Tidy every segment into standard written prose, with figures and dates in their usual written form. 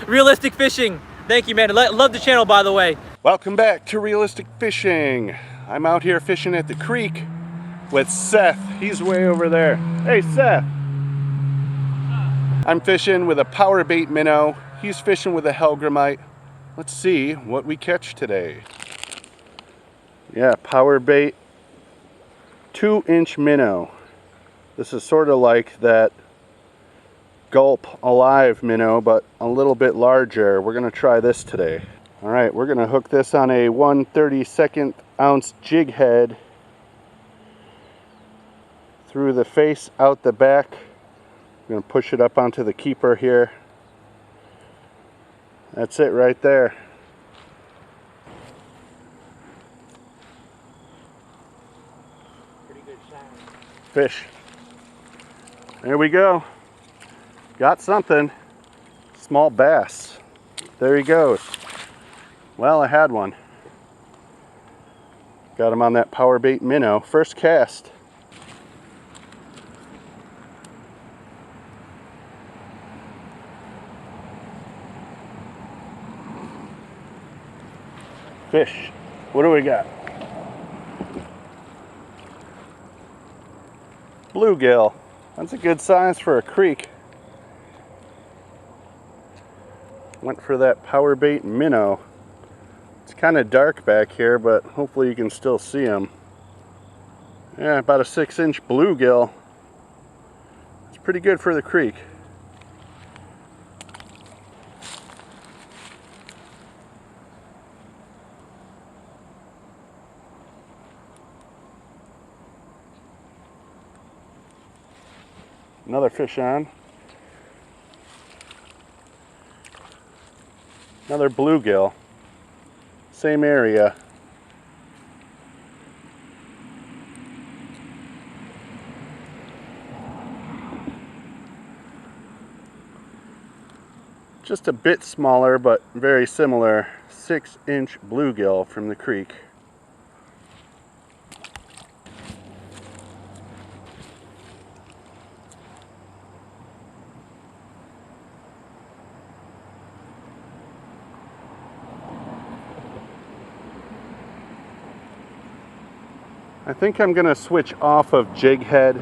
Realistic fishing. Thank you, man. Love the channel, by the way. Welcome back to Realistic Fishing. I'm out here fishing at the creek with Seth. He's way over there. Hey, Seth. I'm fishing with a Powerbait Minnow. He's fishing with a Hellgrammite. Let's see what we catch today. Yeah, Powerbait 2-inch minnow. This is sort of like that Gulp Alive minnow, but a little bit larger. We're gonna try this today. All right, we're gonna hook this on a 1/32 ounce jig head through the face, out the back. I'm gonna push it up onto the keeper here. That's it right there. Pretty good size. Fish. There we go. Got something. Small bass. There he goes. Well, I had one. Got him on that Powerbait Minnow. First cast. Fish. What do we got? Bluegill. That's a good size for a creek. Went for that Powerbait Minnow. It's kind of dark back here, but hopefully you can still see them. Yeah, about a 6-inch bluegill. It's pretty good for the creek. Another fish on. Another bluegill. Same area. Just a bit smaller, but very similar. 6-inch bluegill from the creek. I think I'm going to switch off of jig head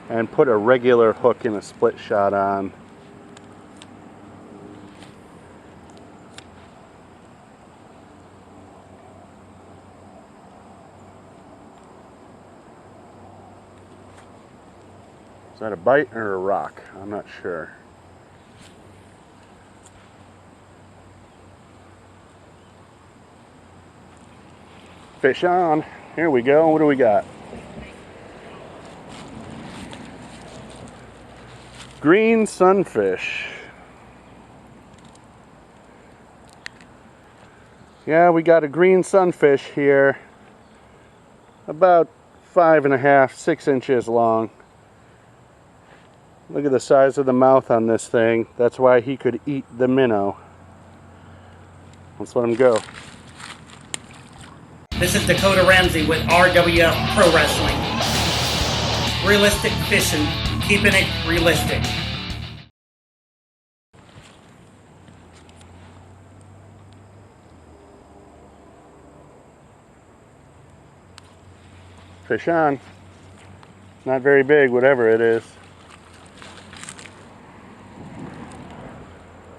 and put a regular hook in a split shot on. Is that a bite or a rock? I'm not sure. Fish on. Here we go. What do we got? Green sunfish. Yeah, we got a green sunfish here. About 5.5, 6 inches long. Look at the size of the mouth on this thing. That's why he could eat the minnow. Let's let him go. This is Dakota Ramsey with RWF Pro Wrestling. Realistic fishing, keeping it realistic. Fish on. Not very big, whatever it is.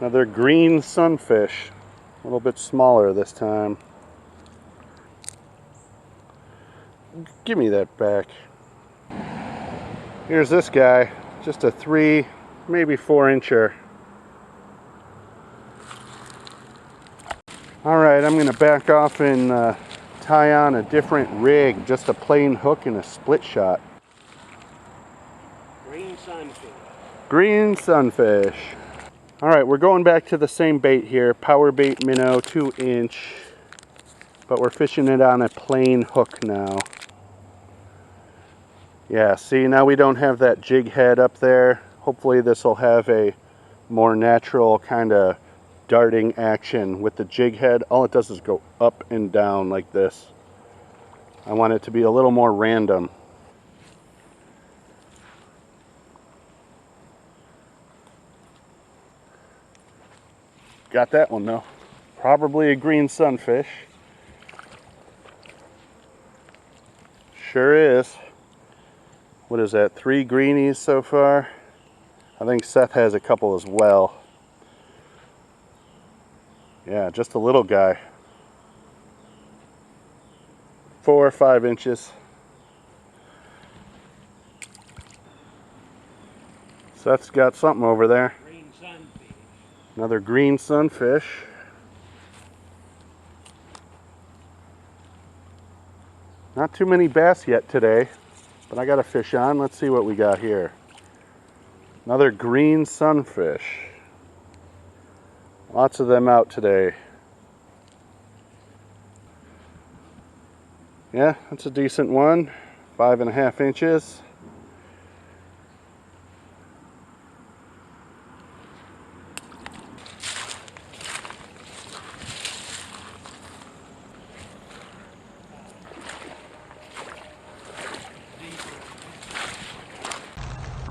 Another green sunfish. A little bit smaller this time. Give me that back. Here's this guy. Just a 3, maybe 4-incher. Alright, I'm going to back off and tie on a different rig. Just a plain hook and a split shot. Green sunfish. Green sunfish. Alright, we're going back to the same bait here. Powerbait Minnow 2-inch. But we're fishing it on a plain hook now. Yeah, see, now we don't have that jig head up there. Hopefully this will have a more natural kind of darting action. With the jig head, all it does is go up and down like this. I want it to be a little more random. Got that one though. Probably a green sunfish. Sure is. What is that? 3 greenies so far? I think Seth has a couple as well. Yeah, just a little guy. 4 or 5 inches. Seth's got something over there. Green sunfish. Another green sunfish. Not too many bass yet today, but I got a fish on. Let's see what we got here. Another green sunfish. Lots of them out today. Yeah, that's a decent one. 5.5 inches.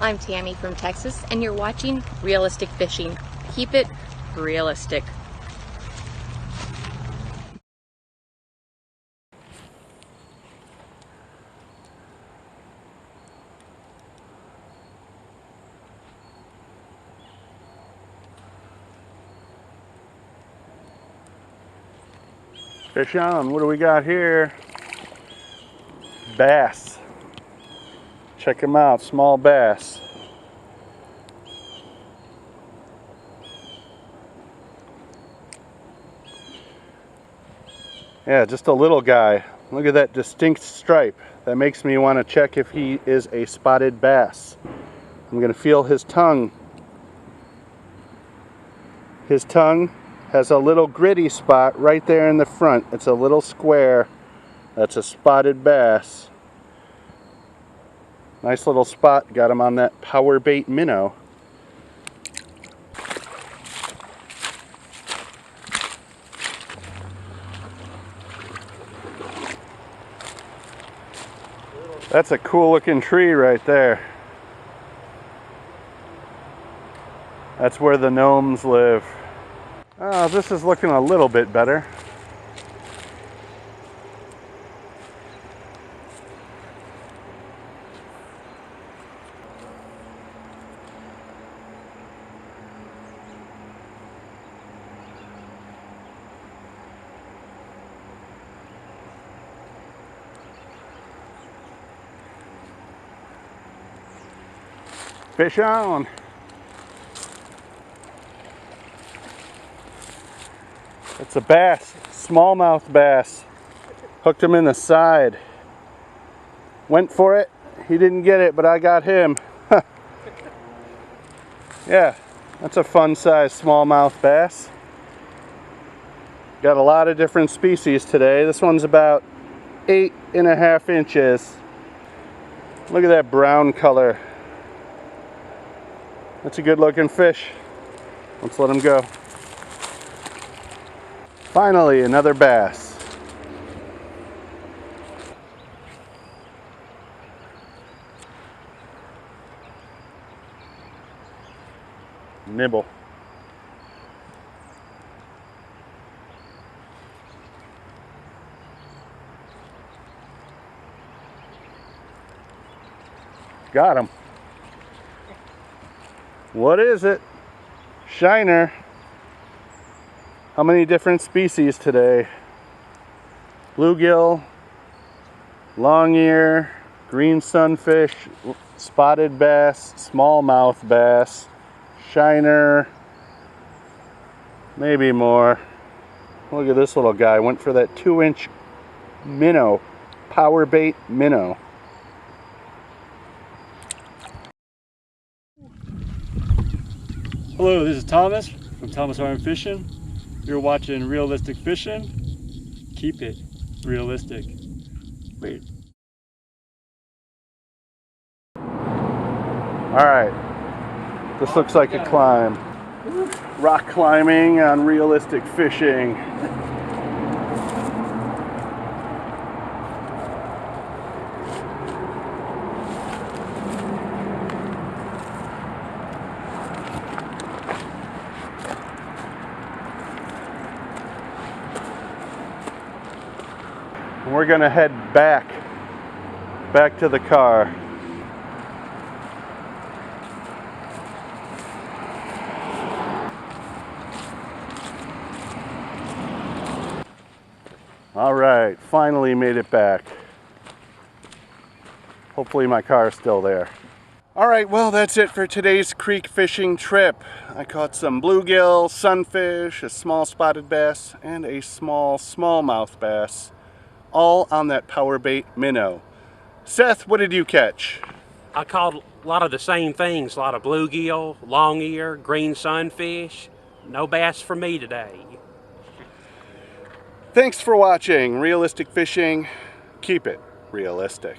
I'm Tammy from Texas, and you're watching Realistic Fishing. Keep it realistic. Fish on, what do we got here? Bass. Check them out, small bass. Yeah, just a little guy. Look at that distinct stripe. That makes me want to check if he is a spotted bass. I'm going to feel his tongue. His tongue has a little gritty spot right there in the front. It's a little square. That's a spotted bass. Nice little spot. Got him on that Powerbait Minnow. That's a cool looking tree right there. That's where the gnomes live. Oh, this is looking a little bit better. Fish on. It's a bass, smallmouth bass. Hooked him in the side. Went for it. He didn't get it, but I got him. Yeah, that's a fun size smallmouth bass. Got a lot of different species today. This one's about 8.5 inches. Look at that brown color. That's a good looking fish. Let's let him go. Finally, another bass. Nibble. Got him. What is it? Shiner. How many different species today? Bluegill, long ear, green sunfish, spotted bass, smallmouth bass, shiner, maybe more. Look at this little guy. Went for that 2-inch minnow, Powerbait Minnow. Hello, this is Thomas from Thomas Arm Fishing. You're watching Realistic Fishing. Keep it realistic. Wait. Alright, this looks like a climb. Rock climbing on Realistic Fishing. we're gonna head back to the car. All right, finally made it back. Hopefully my car is still there. All right, well, that's it for today's creek fishing trip. I caught some bluegill, sunfish, a small spotted bass, and a small smallmouth bass, all on that Powerbait Minnow. Seth, what did you catch? I caught a lot of the same things, a lot of bluegill, long ear, green sunfish. No bass for me today. Thanks for watching Realistic Fishing. Keep it realistic.